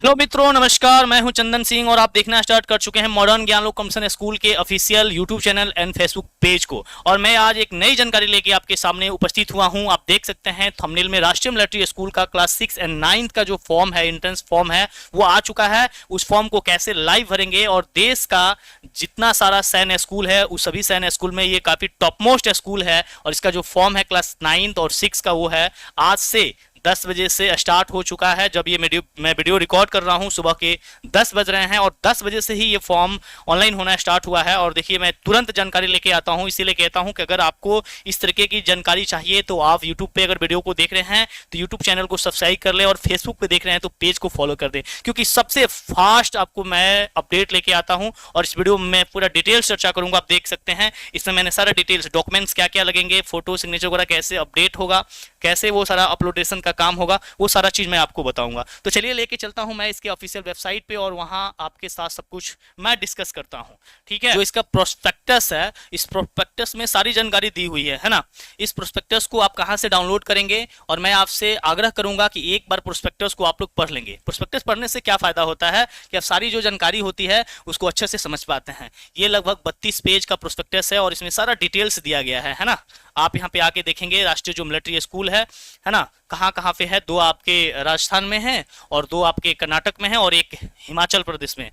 Hello मित्रों, नमस्कार। मैं हूं चंदन सिंह और आप देखना स्टार्ट कर चुके हैं मॉडर्न ज्ञान लोक कॉम्पिटिशन स्कूल के official YouTube channel and Facebook page को। और मैं आज एक नई जानकारी लेके आपके सामने उपस्थित हुआ हूं। आप देख सकते हैं थंबनेल में राष्ट्रीय मिलिट्री स्कूल का क्लास 6 एंड 9 का जो फॉर्म है, एंट्रेंस फॉर्म है, वो आ चुका है। उस फॉर्म को कैसे लाइव भरेंगे और देश का जितना सारा सैन्य स्कूल है उस सभी सैन्य स्कूल में ये काफी टॉप मोस्ट स्कूल है। और इसका जो फॉर्म है क्लास 9 और 6 का, वो है आज से 10 बजे से स्टार्ट हो चुका है। जब ये मैं वीडियो रिकॉर्ड कर रहा हूँ सुबह के 10 बज रहे हैं और 10 बजे से ही ये फॉर्म ऑनलाइन होना स्टार्ट हुआ है। और देखिए, मैं तुरंत जानकारी लेके आता हूँ, इसीलिए कहता हूँ कि अगर आपको इस तरीके की जानकारी चाहिए तो आप यूट्यूब पे अगर वीडियो को देख रहे हैं तो यूट्यूब चैनल को सब्सक्राइब कर ले और फेसबुक पे देख रहे हैं तो पेज को फॉलो कर दें, क्योंकि सबसे फास्ट आपको मैं अपडेट लेके आता हूँ। और इस वीडियो में मैं पूरा डिटेल्स चर्चा करूंगा। आप देख सकते हैं इसमें मैंने सारा डिटेल्स, डॉक्यूमेंट्स क्या क्या लगेंगे, फोटो सिग्नेचर वगैरह कैसे अपडेट होगा, कैसे वो सारा अपलोडेशन का काम होगा, वो सारा चीज मैं आपको बताऊंगा। तो चलिए लेके चलता हूं मैं इसके ऑफिशियल वेबसाइट पे और वहां आपके साथ सब कुछ मैं डिस्कस करता हूं। ठीक है, जो इसका प्रोस्पेक्टस है, इस प्रोस्पेक्टस में सारी जानकारी दी हुई है ना। इस प्रोस्पेक्टस को आप कहां से डाउनलोड करेंगे, और मैं आपसे आग्रह करूंगा कि एक बार प्रोस्पेक्टस को आप लोग पढ़ लेंगे। प्रोस्पेक्टस पढ़ने से क्या फायदा होता है कि आप सारी जो जानकारी होती है उसको अच्छे से समझ पाते हैं। ये लगभग 32 पेज का प्रोस्पेक्टस है और इसमें सारा डिटेल्स दिया गया है ना। आप यहाँ पे आके देखेंगे राष्ट्रीय जो मिलिट्री स्कूल है ना, कहाँ कहाँ पे है। 2 आपके राजस्थान में है और 2 आपके कर्नाटक में है और एक हिमाचल प्रदेश में है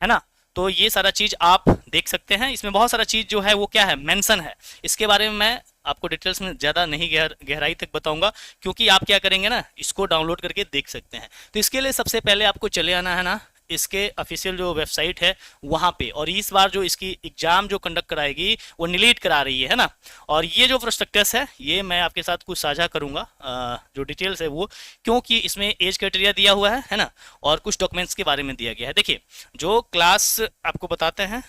ना। तो ये सारा चीज आप देख सकते हैं। इसमें बहुत सारा चीज जो है वो क्या है, मेंशन है। इसके बारे में मैं आपको डिटेल्स में ज्यादा नहीं गहराई तक बताऊंगा, क्योंकि आप क्या करेंगे ना, इसको डाउनलोड करके देख सकते हैं। तो इसके लिए सबसे पहले आपको चले आना है ना इसके ऑफिशियल जो वेबसाइट है वहां पे। और इस बार जो इसकी एग्जाम जो कंडक्ट कराएगी वो नीलीट करा रही है ना। और ये जो प्रोस्पेक्टस है ये मैं आपके साथ कुछ साझा करूंगा, जो डिटेल्स है वो, क्योंकि इसमें एज क्राइटेरिया दिया हुआ है ना, और कुछ डॉक्यूमेंट्स के बारे में दिया गया है। देखिए, जो क्लास आपको बताते हैं,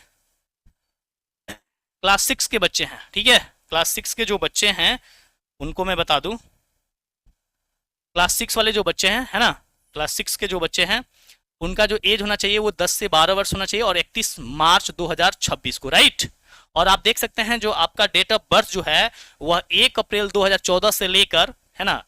क्लास 6 के बच्चे हैं, ठीक है, क्लास 6 के जो बच्चे हैं उनको मैं बता दूं। क्लास 6 वाले जो बच्चे हैं है ना, क्लास 6 के जो बच्चे हैं उनका जो एज होना चाहिए वो 10 से 12 वर्ष होना चाहिए और 31 मार्च 2026 को, राइट। और आप देख सकते हैं जो आपका डेट ऑफ बर्थ जो है वह 1 अप्रैल 2014 से लेकर, है ना,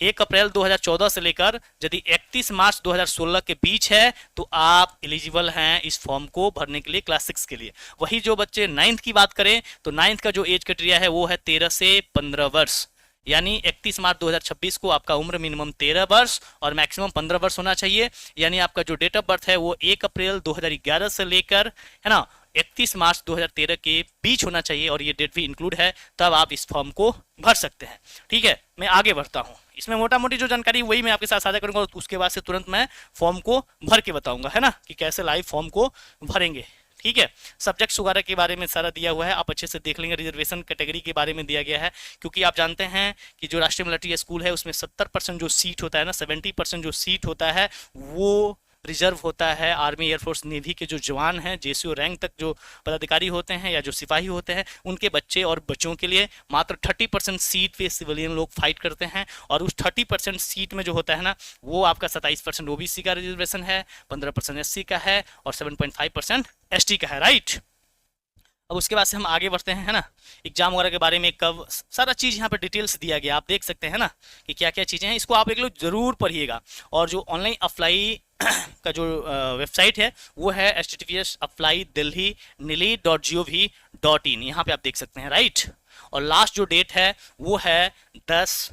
1 अप्रैल 2014 से लेकर यदि 31 मार्च 2016 के बीच है तो आप एलिजिबल हैं इस फॉर्म को भरने के लिए क्लास 6 के लिए। वही जो बच्चे 9th की बात करें तो 9th का जो एज क्राइटेरिया है वो है 13 से 15 वर्ष। यानी 31 मार्च 2026 को आपका उम्र मिनिमम 13 वर्ष और मैक्सिमम 15 वर्ष होना चाहिए। यानी आपका जो डेट ऑफ बर्थ है वो 1 अप्रैल 2011 से लेकर, है ना, 31 मार्च 2013 के बीच होना चाहिए और ये डेट भी इंक्लूड है, तब आप इस फॉर्म को भर सकते हैं। ठीक है, मैं आगे बढ़ता हूँ। इसमें मोटा मोटी जो जानकारी वही मैं आपके साथ साझा करूंगा और उसके बाद से तुरंत मैं फॉर्म को भर के बताऊंगा, है ना, कि कैसे लाइव फॉर्म को भरेंगे। ठीक है, सब्जेक्ट्स वगैरह के बारे में सारा दिया हुआ है, आप अच्छे से देख लेंगे। रिजर्वेशन कैटेगरी के बारे में दिया गया है, क्योंकि आप जानते हैं कि जो राष्ट्रीय मिलिट्री स्कूल है उसमें 70% जो सीट होता है ना, 70% जो सीट होता है वो रिजर्व होता है। आर्मी, एयरफोर्स, नेवी के जो जवान हैं, जेसीओ रैंक तक जो पदाधिकारी होते हैं या जो सिपाही होते हैं उनके बच्चे और बच्चों के लिए मात्र 30% सीट पे सिविलियन लोग फाइट करते हैं। और उस 30% सीट में जो होता है ना, वो आपका 27% ओबीसी का रिजर्वेशन है, 15% एससी का है और 7.5% एसटी का है, राइट। अब उसके बाद से हम आगे बढ़ते हैं, है ना। एग्जाम वगैरह के बारे में कब, सारा चीज यहाँ पर डिटेल्स दिया गया, आप देख सकते हैं ना कि क्या क्या चीजें हैं। इसको आप एक लोग जरूर पढ़िएगा। और जो ऑनलाइन अप्लाई का जो वेबसाइट है वो है https://apply.delhi.nili.gov.in। यहाँ पे आप देख सकते हैं, राइट। और लास्ट जो डेट है वो है 10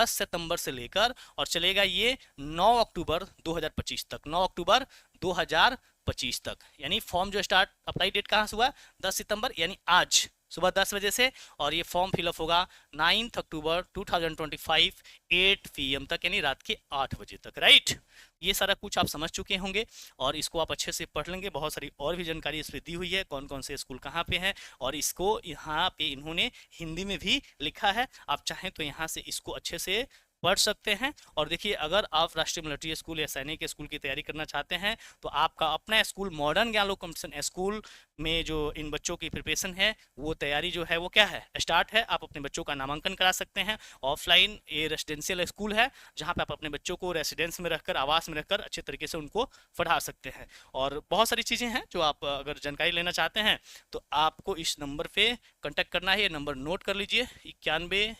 सितंबर से लेकर और चलेगा ये 9 अक्टूबर 2025 तक, 9 अक्टूबर 2025 तक। यानी फॉर्म जो स्टार्ट अप्लाई डेट कहाँ से हुआ, 10 सितंबर यानी आज सुबह 10 बजे से। और ये फॉर्म फिलअप होगा 9 अक्टूबर 2025 8 PM तक, यानी रात के 8 बजे तक, राइट। ये सारा कुछ आप समझ चुके होंगे और इसको आप अच्छे से पढ़ लेंगे। बहुत सारी और भी जानकारी इस पर दी हुई है, कौन कौन से स्कूल कहाँ पे हैं, और इसको यहाँ पे इन्होंने हिंदी में भी लिखा है। आप चाहें तो यहाँ से इसको अच्छे से पढ़ सकते हैं। और देखिए, अगर आप राष्ट्रीय मिलिट्री स्कूल या सैनिक स्कूल की तैयारी करना चाहते हैं तो आपका अपना स्कूल मॉडर्न ज्ञान लोक कॉम्पिटिशन स्कूल में जो इन बच्चों की प्रिपरेशन है वो तैयारी जो है वो क्या है, स्टार्ट है। आप अपने बच्चों का नामांकन करा सकते हैं। ऑफलाइन ये रेसिडेंशियल स्कूल है जहाँ पे आप अपने बच्चों को रेसिडेंस में रहकर, आवास में रहकर अच्छे तरीके से उनको पढ़ा सकते हैं। और बहुत सारी चीज़ें हैं जो आप अगर जानकारी लेना चाहते हैं तो आपको इस नंबर पे कांटेक्ट करना है। ये नंबर नोट कर लीजिए, 91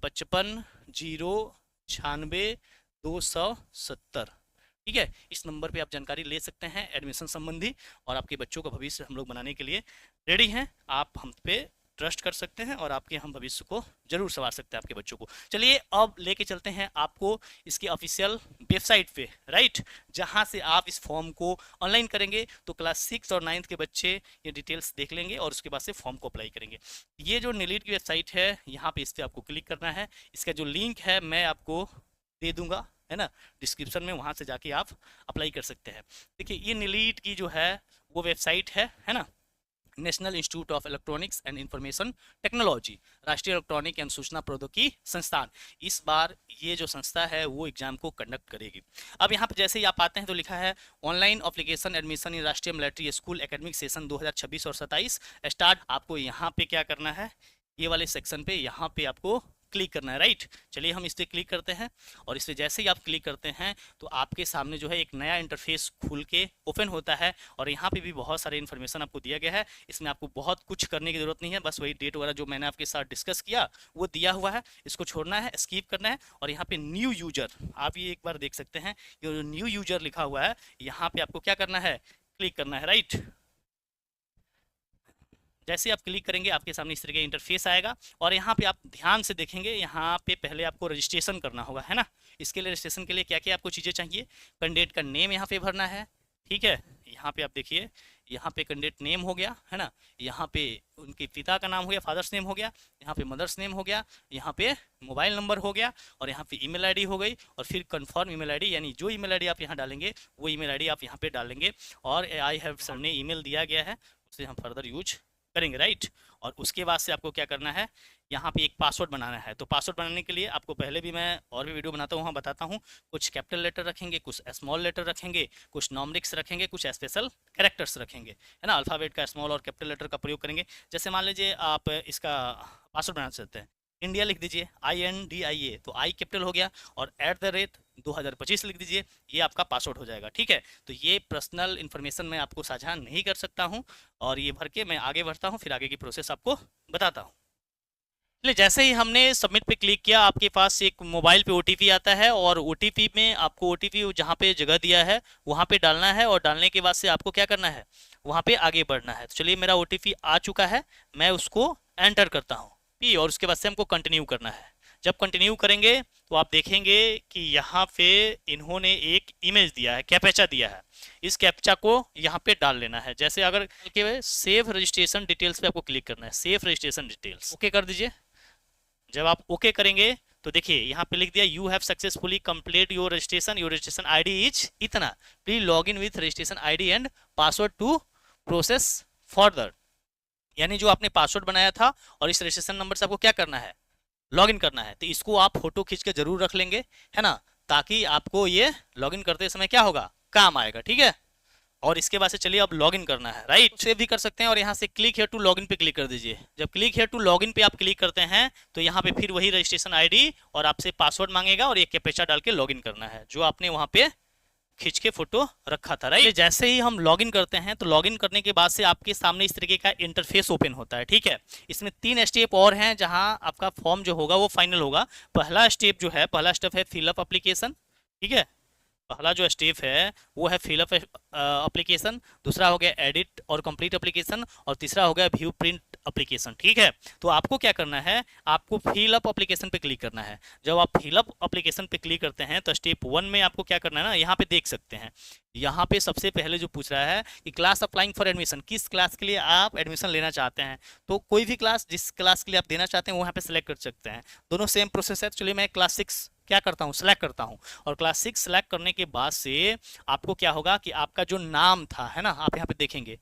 55 0 96 270। ठीक है, इस नंबर पे आप जानकारी ले सकते हैं एडमिशन संबंधी, और आपके बच्चों का भविष्य हम लोग बनाने के लिए रेडी हैं। आप हम पे ट्रस्ट कर सकते हैं और आपके हम भविष्य को जरूर संवार सकते हैं आपके बच्चों को। चलिए अब लेके चलते हैं आपको इसके ऑफिशियल वेबसाइट पे, राइट, जहां से आप इस फॉर्म को ऑनलाइन करेंगे तो क्लास 6 और 9 के बच्चे ये डिटेल्स देख लेंगे और उसके बाद से फॉर्म को अप्लाई करेंगे। ये जो नीलीट की वेबसाइट है, यहाँ पे इस पर आपको क्लिक करना है। इसका जो लिंक है मैं आपको दे दूंगा, है ना, डिस्क्रिप्शन में, वहां से जाके आप अप्लाई कर सकते हैं। देखिए ये नीलीट की जो है वो वेबसाइट है ना, national institute of electronics and information technology, राष्ट्रीय इलेक्ट्रॉनिक एंड सूचना प्रौद्योगिकी संस्थान, इस बार ये जो संस्था है वो एग्जाम को कंडक्ट करेगी। अब यहाँ पे जैसे ही आप आते हैं तो लिखा है ऑनलाइन एप्लीकेशन एडमिशन इन राष्ट्रीय मिलिट्री स्कूल एकेडमिक सेशन 2026 और 27 स्टार्ट। आपको यहाँ पे क्या करना है, ये वाले सेक्शन पे यहाँ पे आपको क्लिक करना है, राइट। चलिए हम इस पर क्लिक करते हैं, और इस पर जैसे ही आप क्लिक करते हैं तो आपके सामने जो है एक नया इंटरफेस खुल के ओपन होता है, और यहाँ पे भी बहुत सारे इन्फॉर्मेशन आपको दिया गया है। इसमें आपको बहुत कुछ करने की जरूरत नहीं है, बस वही डेट वगैरह जो मैंने आपके साथ डिस्कस किया वो दिया हुआ है, इसको छोड़ना है, स्किप करना है। और यहाँ पे न्यू यूजर, आप ये एक बार देख सकते हैं, ये न्यू यूजर लिखा हुआ है, यहाँ पे आपको क्या करना है, क्लिक करना है, राइट। जैसे आप क्लिक करेंगे आपके सामने इस तरह का इंटरफेस आएगा, और यहाँ पे आप ध्यान से देखेंगे, यहाँ पे पहले आपको रजिस्ट्रेशन करना होगा, है ना। इसके लिए रजिस्ट्रेशन के लिए क्या क्या आपको चीज़ें चाहिए, कैंडिडेट का नेम यहाँ पे भरना है, ठीक है। यहाँ पे आप देखिए, यहाँ पे कैंडिडेट नेम हो गया, है ना, यहाँ पे उनके पिता का नाम हो गया, फादर्स नेम हो गया, यहाँ पे मदर्स नेम हो गया, यहाँ पे मोबाइल नंबर हो गया, और यहाँ पे ईमेल आईडी हो गई, और फिर कंफर्म ईमेल आईडी, यानी जो ईमेल आईडी आप यहाँ डालेंगे वो ईमेल आईडी आप यहाँ पे डालेंगे, और आई हैव सर ने ईमेल दिया गया है उसे हम फर्दर यूज करेंगे, राइट। और उसके बाद से आपको क्या करना है, यहाँ पे एक पासवर्ड बनाना है। तो पासवर्ड बनाने के लिए आपको पहले भी मैं और भी वीडियो बनाता हूँ, वहाँ बताता हूँ, कुछ कैपिटल लेटर रखेंगे, कुछ स्मॉल लेटर रखेंगे, कुछ नॉमरिक्स रखेंगे, कुछ स्पेशल कैरेक्टर्स रखेंगे, है ना। अल्फ़ाबेट का स्मॉल और कैपिटल लेटर का प्रयोग करेंगे। जैसे मान लीजिए आप इसका पासवर्ड बनाना चाहते हैं, इंडिया लिख दीजिए, INDIA, तो आई कैपिटल हो गया, और @2025 लिख दीजिए, ये आपका पासवर्ड हो जाएगा, ठीक है। तो ये पर्सनल इन्फॉर्मेशन मैं आपको साझा नहीं कर सकता हूँ, और ये भर के मैं आगे बढ़ता हूँ, फिर आगे की प्रोसेस आपको बताता हूँ। चलिए जैसे ही हमने सबमिट पे क्लिक किया, आपके पास एक मोबाइल पे OTP आता है, और OTP में आपको OTP जहाँ पे जगह दिया है वहाँ पे डालना है, और डालने के बाद से आपको क्या करना है, वहाँ पे आगे बढ़ना है। तो चलिए मेरा OTP आ चुका है, मैं उसको एंटर करता हूँ, और उसके बाद से हमको कंटिन्यू करना है। जब कंटिन्यू करेंगे तो आप देखेंगे कि यहाँ पे इन्होंने एक इमेज दिया है, कैप्चा दिया है, इस कैप्चा को यहाँ पे डाल लेना है। जैसे अगर के सेव रजिस्ट्रेशन डिटेल्स पे आपको क्लिक करना है, सेव रजिस्ट्रेशन डिटेल्स, ओके कर दीजिए। जब आप ओके करेंगे तो देखिए यहाँ पे लिख दिया you have successfully complete your registration ID is इतना, please log in with registration ID and password to process further. यानी जो आपने पासवर्ड बनाया था और इस रजिस्ट्रेशन नंबर से आपको क्या करना है, लॉगिन करना है। तो इसको आप फोटो खींच के जरूर रख लेंगे, है ना, ताकि आपको ये लॉगिन करते समय क्या होगा, काम आएगा, ठीक है। और इसके बाद से चलिए अब लॉगिन करना है, राइट। सेव भी कर सकते हैं, और यहाँ से क्लिक हियर टू लॉगिन पे क्लिक कर दीजिए। जब क्लिक हियर टू लॉगिन पे आप क्लिक करते हैं तो यहाँ पे फिर वही रजिस्ट्रेशन आईडी और आपसे पासवर्ड मांगेगा, और एक कैप्चा डाल के लॉगिन करना है जो आपने वहाँ पे खींच के फोटो रखा था, राइट। जैसे ही हम लॉगिन करते हैं तो लॉगिन करने के बाद से आपके सामने इस तरीके का इंटरफेस ओपन होता है, ठीक है। इसमें 3 स्टेप और हैं जहां आपका फॉर्म जो होगा वो फाइनल होगा। पहला स्टेप है फिलअप एप्लीकेशन, ठीक है। पहला जो स्टेप है वो है फिलअप एप्लीकेशन, दूसरा हो गया एडिट और कंप्लीट एप्लीकेशन, और तीसरा हो गया व्यू प्रिंट एप्लीकेशन, ठीक है। तो आपको क्या करना है, आपको फिलअप एप्लीकेशन पे क्लिक करना है। जब आप फिलअप एप्लीकेशन पे क्लिक करते हैं तो स्टेप 1 में आपको क्या करना है ना, यहाँ पे देख सकते हैं, यहाँ पे सबसे पहले जो पूछ रहा है कि क्लास अप्लाइंग फॉर एडमिशन, किस क्लास के लिए आप एडमिशन लेना चाहते हैं। तो कोई भी क्लास, जिस क्लास के लिए आप देना चाहते हैं वो यहाँ पे सिलेक्ट कर सकते हैं। दोनों सेम प्रोसेस है। चलिए मैं क्लास 6 क्या करता हूँ, सिलेक्ट करता हूँ, और क्लास 6 सिलेक्ट करने के बाद से आपको क्या होगा कि आपका जो नाम था, है ना, आप यहाँ पे देखेंगे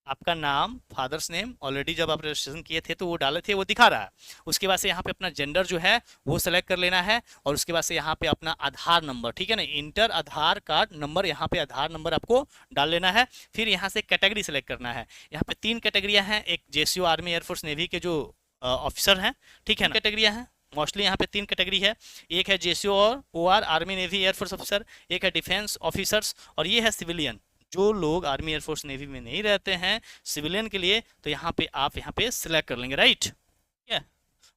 आपका नाम, फादर्स नेम, ऑलरेडी जब आप रजिस्ट्रेशन किए थे तो वो डाले थे, वो दिखा रहा है। उसके बाद से यहाँ पे अपना जेंडर जो है वो सेलेक्ट कर लेना है, और उसके बाद से यहाँ पे अपना आधार नंबर, ठीक है ना, इंटर आधार कार्ड नंबर, यहाँ पे आधार नंबर आपको डाल लेना है। फिर यहाँ से कैटेगरी सेलेक्ट करना है। यहाँ पे 3 कैटेगरियाँ हैं, एक JCO आर्मी एयरफोर्स नेवी के जो ऑफिसर हैं, ठीक है ना, कैटेगरियाँ हैं मोस्टली यहाँ पे 3 कैटेगरी है। एक है JCO और OR army navy air force officer, एक है डिफेंस ऑफिसर्स, और ये है सिविलियन, जो लोग आर्मी एयरफोर्स नेवी में नहीं रहते हैं, सिविलियन के लिए। तो यहाँ पे आप यहाँ पे सिलेक्ट कर लेंगे, राइट, ठीक है।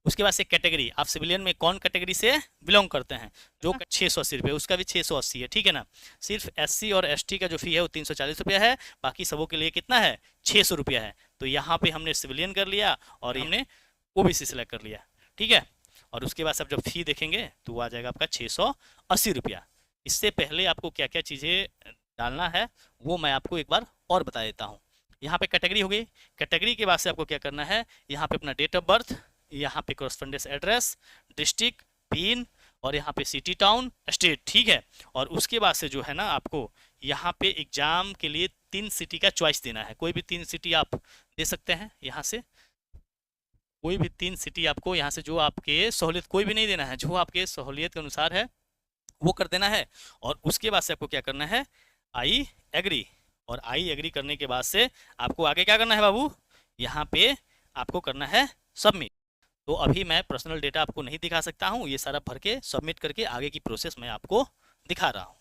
उसके बाद से कैटेगरी, आप सिविलियन में कौन कैटेगरी से बिलोंग करते हैं, जो 680 रुपये, उसका भी 680 है, ठीक है ना। सिर्फ एससी और एसटी का जो फी है वो 340 रुपया है, बाकी सबों के लिए कितना है, 600 रुपया है। तो यहाँ पे हमने सिविलियन कर लिया और हमने ओबीसी सिलेक्ट कर लिया, ठीक है। और उसके बाद आप जब फी देखेंगे तो वो आ जाएगा आपका 680 रुपया। इससे पहले आपको क्या क्या चीज़ें डालना है वो मैं आपको एक बार और बता देता हूँ। यहाँ पे कैटेगरी हो गई, कैटेगरी के बाद से आपको क्या करना है, यहाँ पे अपना डेट ऑफ बर्थ, यहाँ पे कॉरेस्पोंडेंस एड्रेस, डिस्ट्रिक्ट, पिन और यहाँ पे सिटी, टाउन, स्टेट, ठीक है। और उसके बाद से जो है ना आपको यहाँ पे एग्जाम के लिए 3 सिटी का चॉइस देना है, कोई भी 3 सिटी आप दे सकते हैं यहाँ से, कोई भी 3 सिटी आपको यहाँ से जो आपके सहूलियत, कोई भी नहीं देना है, जो आपके सहूलियत के अनुसार है वो कर देना है। और उसके बाद से आपको क्या करना है, आई एग्री, और आई एग्री करने के बाद से आपको आगे क्या करना है बाबू, यहाँ पे आपको करना है सबमिट। तो अभी मैं पर्सनल डेटा आपको नहीं दिखा सकता हूँ, ये सारा भर के सबमिट करके आगे की प्रोसेस मैं आपको दिखा रहा हूँ।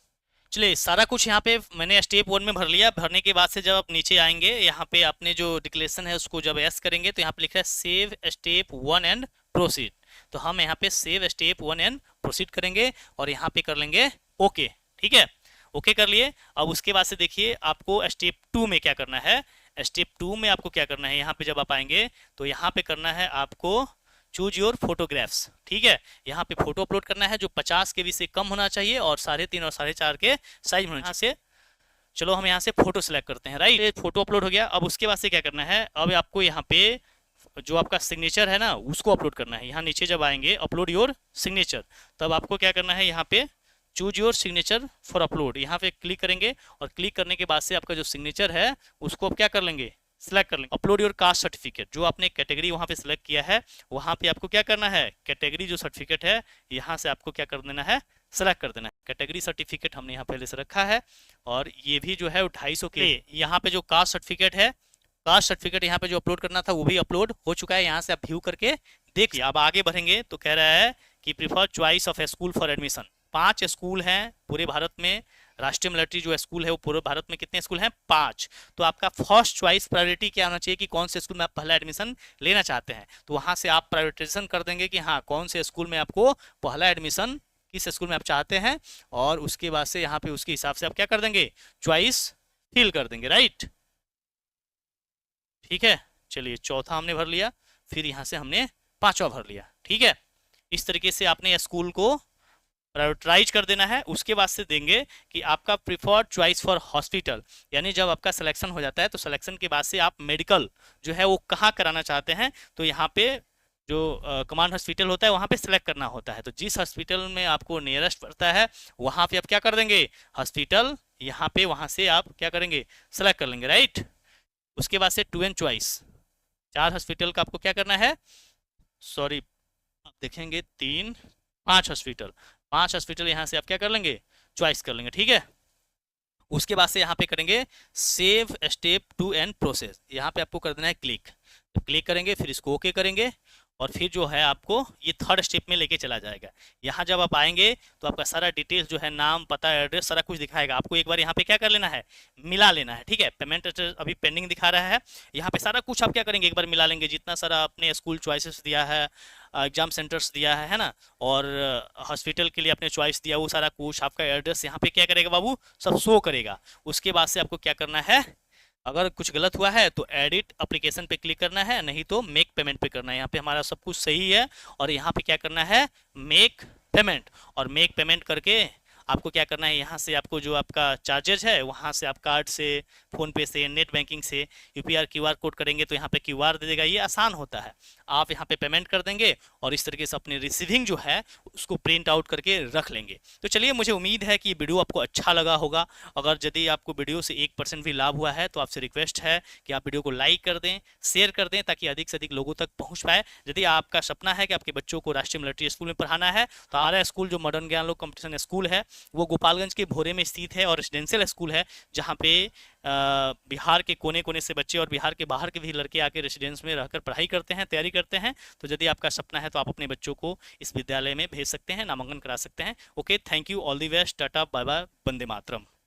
चलिए सारा कुछ यहाँ पे मैंने स्टेप 1 में भर लिया। भरने के बाद से जब आप नीचे आएंगे, यहाँ पे आपने जो डिक्लेरेशन है उसको जब एस करेंगे तो यहाँ पे लिखा है सेव स्टेप 1 एंड प्रोसीड। तो हम यहाँ पे सेव स्टेप 1 एंड प्रोसीड करेंगे और यहाँ पे कर लेंगे ओके, ठीक है। ओके कर लिए। अब उसके बाद से देखिए आपको स्टेप 2 में क्या करना है। स्टेप 2 में आपको क्या करना है, यहाँ पे जब आप आएंगे तो यहाँ पे करना है आपको चूज योर फोटोग्राफ्स, ठीक है। यहाँ पे फोटो अपलोड करना है जो 50 KB से कम होना चाहिए और 3.5 और 4.5 के साइज में होना चाहिए। चलो हम यहाँ से फोटो सेलेक्ट करते हैं, राइट। फोटो अपलोड हो गया। अब उसके बाद से क्या करना है, अब आपको यहाँ पे जो आपका सिग्नेचर है ना उसको अपलोड करना है। यहाँ नीचे जब आएंगे अपलोड योर सिग्नेचर, तब आपको क्या करना है, यहाँ पे choose your signature for upload, यहाँ पे क्लिक करेंगे और क्लिक करने के बाद से आपका जो सिग्नेचर है उसको आप क्या कर लेंगे, सिलेक्ट कर लेंगे। अपलोड योर कास्ट सर्टिफिकेट, जो आपने कैटेगरी वहाँ पे सिलेक्ट किया है वहाँ पे आपको क्या करना है, कैटेगरी जो सर्टिफिकेट है यहाँ से आपको क्या कर देना है, सेलेक्ट कर देना है। कैटेगरी सर्टिफिकेट हमने यहाँ पहले से रखा है और ये भी जो है 250 के। यहाँ पे जो कास्ट सर्टिफिकेट है, कास्ट सर्टिफिकेट यहाँ पे जो अपलोड करना था वो भी अपलोड हो चुका है। यहाँ से आप व्यू करके देखिए। अब आगे बढ़ेंगे तो कह रहा है कि prefer choice of A school for admission. 5 school हैं पूरे भारत में, राष्ट्रीय मिलिट्री जो स्कूल है वो पूरे भारत में कितने स्कूल हैं, 5। तो आपका फर्स्ट चॉइस प्रायोरिटी क्या होना चाहिए कि कौन से स्कूल में आप पहला एडमिशन लेना चाहते हैं। तो वहां से आप प्रायोरिटाइजेशन कर देंगे कि हाँ कौन से स्कूल में आपको पहला एडमिशन, किस स्कूल में आप चाहते हैं, और उसके बाद से यहाँ पे उसके हिसाब से आप क्या कर देंगे, चॉइस फिल कर देंगे, राइट। ठीक है, चलिए चौथा हमने भर लिया, फिर यहाँ से हमने 5वां भर लिया, ठीक है। इस तरीके से आपने स्कूल को प्रायोरिटाइज कर देना है। उसके बाद से देंगे कि आपका प्रीफर्ड चॉइस फॉर हॉस्पिटल, यानी जब आपका सिलेक्शन हो जाता है तो सिलेक्शन के बाद से आप मेडिकल जो है वो कहाँ कराना चाहते हैं। तो यहाँ पे जो कमांड हॉस्पिटल होता है वहाँ पे सिलेक्ट करना होता है। तो जिस हॉस्पिटल में आपको नियरेस्ट पड़ता है वहाँ पे आप क्या कर देंगे, हॉस्पिटल यहाँ पे वहाँ से आप क्या करेंगे, सेलेक्ट कर लेंगे, राइट। उसके बाद से 2 एंड चॉइस, 4 हॉस्पिटल का आपको क्या करना है, सॉरी आप देखेंगे 3, 5 हॉस्पिटल, 5 हॉस्पिटल यहाँ से आप क्या कर लेंगे, चॉइस कर लेंगे, ठीक है। उसके बाद से यहाँ पे करेंगे सेव स्टेप 2 एंड प्रोसेस, यहाँ पे आपको कर देना है क्लिक। तो क्लिक करेंगे फिर इसको ओके करेंगे और फिर जो है आपको ये 3rd स्टेप में लेके चला जाएगा। यहाँ जब आप आएंगे तो आपका सारा डिटेल्स जो है, नाम, पता, एड्रेस, सारा कुछ दिखाएगा। आपको एक बार यहाँ पे क्या कर लेना है, मिला लेना है, ठीक है। पेमेंट अभी पेंडिंग दिखा रहा है, यहाँ पे सारा कुछ आप क्या करेंगे, एक बार मिला लेंगे। जितना सारा आपने स्कूल चॉइसेस दिया है, एग्जाम सेंटर्स दिया है ना, और हॉस्पिटल के लिए आपने चॉइस दिया, वो सारा कुछ आपका एड्रेस यहाँ पे क्या करेगा बाबू, सब शो करेगा। उसके बाद से आपको क्या करना है, अगर कुछ गलत हुआ है तो एडिट एप्लीकेशन पे क्लिक करना है, नहीं तो मेक पेमेंट पे करना है। यहाँ पे हमारा सब कुछ सही है और यहाँ पे क्या करना है, मेक पेमेंट। और मेक पेमेंट करके आपको क्या करना है, यहाँ से आपको जो आपका चार्जेज है वहाँ से आप कार्ड से, फ़ोन पे से, नेट बैंकिंग से UPR QR कोड करेंगे तो यहाँ पे QR दे देगा। ये आसान होता है, आप यहाँ पे पेमेंट कर देंगे और इस तरीके से अपनी रिसीविंग जो है उसको प्रिंट आउट करके रख लेंगे। तो चलिए, मुझे उम्मीद है कि ये वीडियो आपको अच्छा लगा होगा। अगर यदि आपको वीडियो से 1% भी लाभ हुआ है तो आपसे रिक्वेस्ट है कि आप वीडियो को लाइक कर दें, शेयर कर दें, ताकि अधिक से अधिक लोगों तक पहुँच पाए। यदि आपका सपना है कि आपके बच्चों को राष्ट्रीय मिलिट्री स्कूल में पढ़ाना है तो हमारा स्कूल जो मॉडर्न ज्ञान लोक कॉम्पिटिशन स्कूल है वो गोपालगंज के भोरे में स्थित है और रेजिडेंशियल स्कूल है, जहाँ पे बिहार के कोने कोने से बच्चे और बिहार के बाहर के भी लड़के आके रेसिडेंस में रहकर पढ़ाई करते हैं, तैयारी करते हैं। तो यदि आपका सपना है तो आप अपने बच्चों को इस विद्यालय में भेज सकते हैं, नामांकन करा सकते हैं। Okay, thank you, all the best, tata, bye bye, वंदे मातरम।